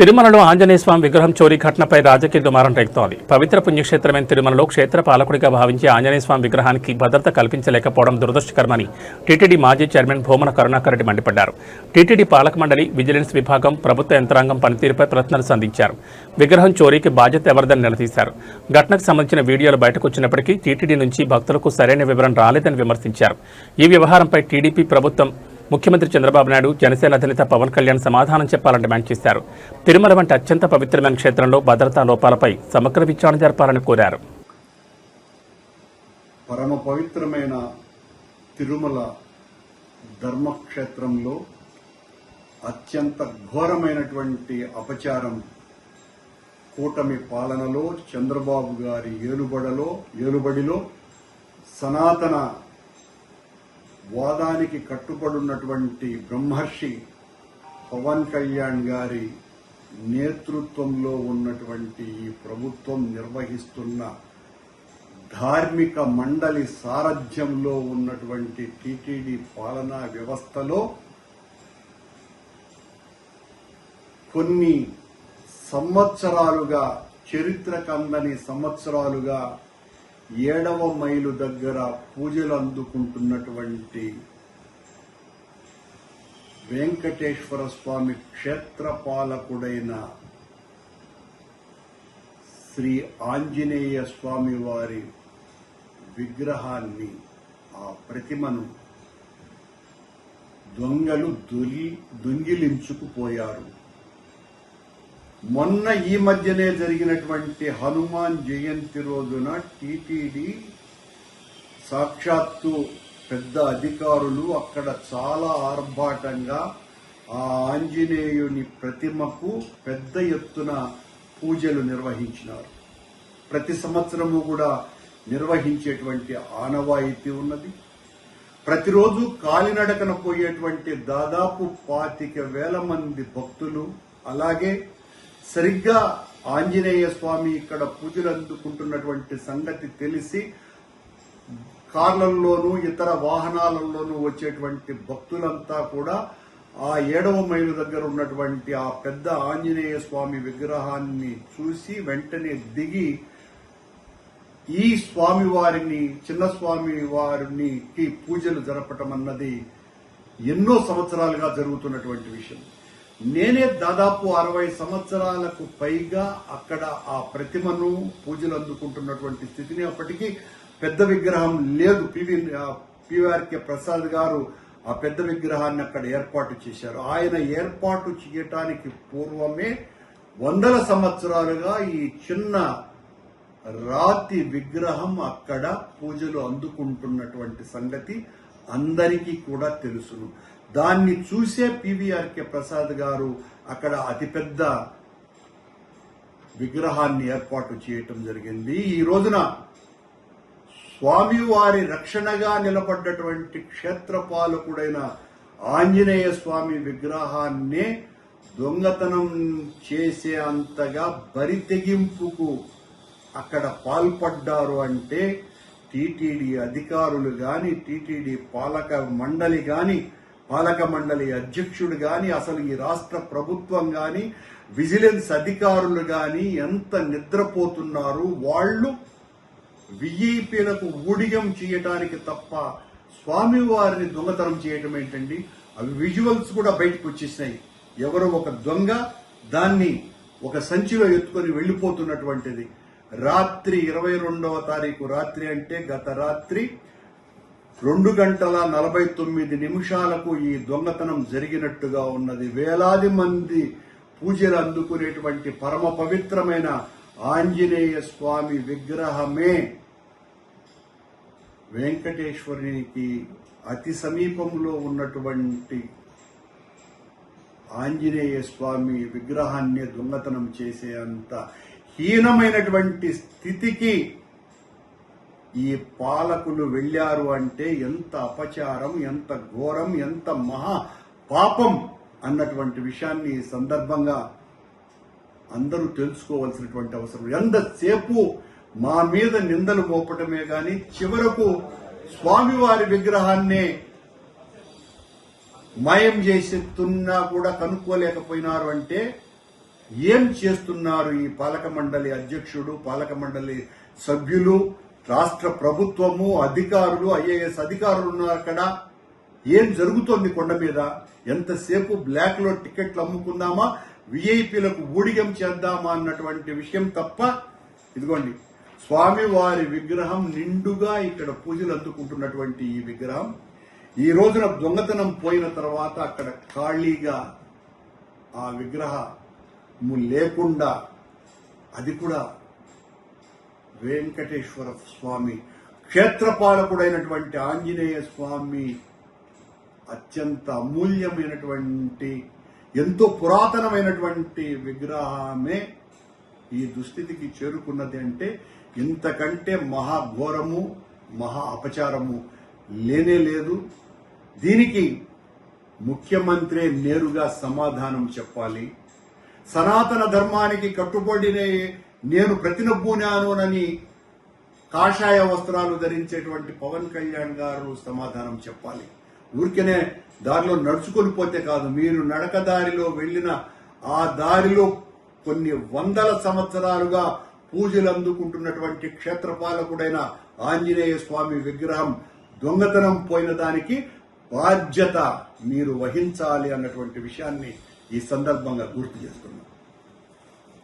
తిరుమలలో ఆంజనేయ స్వామి విగ్రహం చోరీ ఘటనపై రాజకీయ దుమారం రేగుతోంది. పవిత్ర పుణ్యక్షేత్రమైన తిరుమలలో క్షేత్ర పాలకుడిగా భావించి ఆంజనేయ స్వామి విగ్రహానికి భద్రత కల్పించలేకపోవడం దురదృష్టకరమని టీటీడీ మాజీ చైర్మన్ భూమన కరుణాకర్ రెడ్డి మండిపడ్డారు. టీటీడీ పాలక మండలి, విజిలెన్స్ విభాగం, ప్రభుత్వ యంత్రాంగం పనితీరుపై ప్రశ్నలు సంధించారు. విగ్రహం చోరీకి బాధ్యత ఎవరిదని నిలదీశారు. ఘటనకు సంబంధించిన వీడియోలు బయటకు వచ్చినప్పటికీ టీటీడీ నుంచి భక్తులకు సరైన వివరణ రాలేదని విమర్శించారు. ఈ వ్యవహారంపై టీడీపీ ప్రభుత్వం, ముఖ్యమంత్రి చంద్రబాబు నాయుడు, జనసేన అధినేత పవన్ కళ్యాణ్ సమాధానం చెప్పాలని డిమాండ్ చేశారు. తిరుమల వంటి అత్యంత పవిత్రమైన క్షేత్రంలో భద్రతా లోపాలపై సమగ్ర విచారణ జరపాలని కోరారు. పరమ పవిత్రమైన తిరుమల ధర్మక్షేత్రంలో అత్యంత ఘోరమైనటువంటి అపచారం కూటమి పాలనలో, చంద్రబాబు గారి ఏలుబడిలో సనాతన వాదానికి కట్టుబడున్నటువంటి బ్రహ్మర్షి పవన్ కళ్యాణ్ గారి నేతృత్వంలో ఉన్నటువంటి ఈ ప్రభుత్వం నిర్వహిస్తున్న ధార్మిక మండలి సారథ్యంలో ఉన్నటువంటి టీటీడీ పాలనా వ్యవస్థలో కొన్ని సంవత్సరాలుగా, చరిత్రకందని సంవత్సరాలుగా 7వ మైలు దగ్గర పూజలు అందుకుంటున్నటువంటి వెంకటేశ్వర స్వామి క్షేత్రపాలకుడైన శ్రీ ఆంజనేయ స్వామి వారి విగ్రహాన్ని, ఆ ప్రతిమను దొంగలు దొంగిలించుకుపోయారు. మొన్న ఈ మధ్యనే జరిగినటువంటి హనుమాన్ జయంతి రోజున టీటీడీ సాక్షాత్తు పెద్ద అధికారులు అక్కడ చాలా ఆర్భాటంగా ఆ ఆంజనేయుని ప్రతిమకు పెద్ద ఎత్తున పూజలు నిర్వహించినారు. ప్రతి సంవత్సరము కూడా నిర్వహించేటువంటి ఆనవాయితీ ఉన్నది. ప్రతిరోజు కాలినడకన పోయేటువంటి దాదాపు 25,000 మంది భక్తులు, అలాగే సరిగ్గా ఆంజనేయ స్వామి ఇక్కడ పూజలు అందుకుంటున్నటువంటి సంగతి తెలిసి కార్లలోనూ ఇతర వాహనాలలోనూ వచ్చేటువంటి భక్తులంతా కూడా ఆ 7వ మైలు దగ్గర ఉన్నటువంటి ఆ పెద్ద ఆంజనేయ స్వామి విగ్రహాన్ని చూసి వెంటనే దిగి ఈ స్వామి వారిని, చిన్న స్వామి వారికి పూజలు జరపటం అన్నది ఎన్నో సంవత్సరాలుగా జరుగుతున్నటువంటి విషయం. నేనే దాదాపు 60 సంవత్సరాలకు పైగా అక్కడ ఆ ప్రతిమను పూజలు అందుకుంటున్నటువంటి స్థితిని, అప్పటికీ పెద్ద విగ్రహం లేదు. పివిఆర్కే ప్రసాద్ గారు ఆ పెద్ద విగ్రహాన్ని అక్కడ ఏర్పాటు చేశారు. ఆయన ఏర్పాటు చేయటానికి పూర్వమే 100 సంవత్సరాలుగా ఈ చిన్న రాతి విగ్రహం అక్కడ పూజలు అందుకుంటున్నటువంటి సంగతి అందరికీ కూడా తెలుసును. దాన్ని చూసే పివిఆర్కే ప్రసాద్ గారు అక్కడ అతిపెద్ద విగ్రహాన్ని ఏర్పాటు చేయటం జరిగింది. ఈ రోజున స్వామివారి రక్షణగా నిలబడ్డటువంటి క్షేత్రపాలకుడైన ఆంజనేయ స్వామి విగ్రహాన్నే దొంగతనం చేసే అంతగా బరితెగింపుకు అక్కడ పాల్పడ్డారు అంటే టీటీడీ అధికారులు గాని, టీటీడీ పాలక మండలి అధ్యక్షుడు గాని, అసలు ఈ రాష్ట్ర ప్రభుత్వం గాని, విజిలెన్స్ అధికారులు గాని ఎంత నిద్రపోతున్నారు. వాళ్ళు విఐపీలకు ఊడిగం చేయటానికి తప్ప స్వామివారిని దొంగతనం చేయటం ఏంటండి? అవి విజువల్స్ కూడా బయటకు వచ్చేసినాయి. ఎవరో ఒక దొంగ దాన్ని ఒక సంచిలో ఎత్తుకొని వెళ్లిపోతున్నటువంటిది. రాత్రి 22వ తారీఖు రాత్రి అంటే గత రాత్రి 2:49 ఈ దొంగతనం జరిగినట్టుగా ఉన్నది. వేలాది మంది పూజలు అందుకునేటువంటి పరమ పవిత్రమైన ఆంజనేయ స్వామి విగ్రహమే వెంకటేశ్వరునికి అతి సమీపంలో ఉన్నటువంటి ఆంజనేయ స్వామి విగ్రహాన్ని దొంగతనం చేసే అంత హీనమైనటువంటి స్థితికి ఈ పాలకులు వెళ్లారు అంటే ఎంత అపచారం, ఎంత ఘోరం, ఎంత మహా పాపం అన్నటువంటి విషయాన్ని ఈ సందర్భంగా అందరూ తెలుసుకోవాల్సినటువంటి అవసరం. ఎంతసేపు మా మీద నిందలు మోపటమే గాని చివరకు స్వామివారి విగ్రహాన్నే మాయం చేస్తున్నా కూడా కనుక్కోలేకపోయినారు అంటే ఏం చేస్తున్నారు ఈ పాలక మండలి అధ్యక్షుడు, పాలక మండలి సభ్యులు, రాష్ట్ర ప్రభుత్వము, అధికారులు, ఐఏఎస్ అధికారులు ఉన్నారు అక్కడ. ఏం జరుగుతోంది కొండ మీద? ఎంతసేపు బ్లాక్ లో టికెట్లు అమ్ముకుందామా, విఐపీలకు ఊడిగం చేద్దామా అన్నటువంటి విషయం తప్ప. ఇదిగోండి స్వామివారి విగ్రహం నిండుగా ఇక్కడ పూజలు అందుకుంటున్నటువంటి ఈ విగ్రహం ఈ రోజున దొంగతనం పోయిన తర్వాత అక్కడ ఖాళీగా ఆ విగ్రహము లేకుండా, అది కూడా వెంకటేశ్వర స్వామి క్షేత్రపాలకుడైనటువంటి ఆంజనేయ స్వామి అత్యంత అమూల్యమైనటువంటి, ఎంతో పురాతనమైనటువంటి విగ్రహమే ఈ దుస్థితికి చేరుకున్నది అంటే ఇంతకంటే మహాఘోరము, మహా అపచారము లేనే లేదు. దీనికి ముఖ్యమంత్రి నేరుగా సమాధానం చెప్పాలి. సనాతన ధర్మానికి కట్టుబడినే నేను ప్రతినబూనానని కాషాయ వస్త్రాలు ధరించేటువంటి పవన్ కళ్యాణ్ గారు సమాధానం చెప్పాలి. ఊరికేనే దారిలో నడుచుకొని పోతే కాదు, మీరు నడక దారిలో వెళ్లిన ఆ దారిలో కొన్ని వందల సంవత్సరాలుగా పూజలు అందుకుంటున్నటువంటి క్షేత్రపాలకుడైన ఆంజనేయ స్వామి విగ్రహం దొంగతనం పోయిన దానికి బాధ్యత మీరు వహించాలి అన్నటువంటి విషయాన్ని ఈ సందర్భంగా గుర్తు చేస్తున్నాం.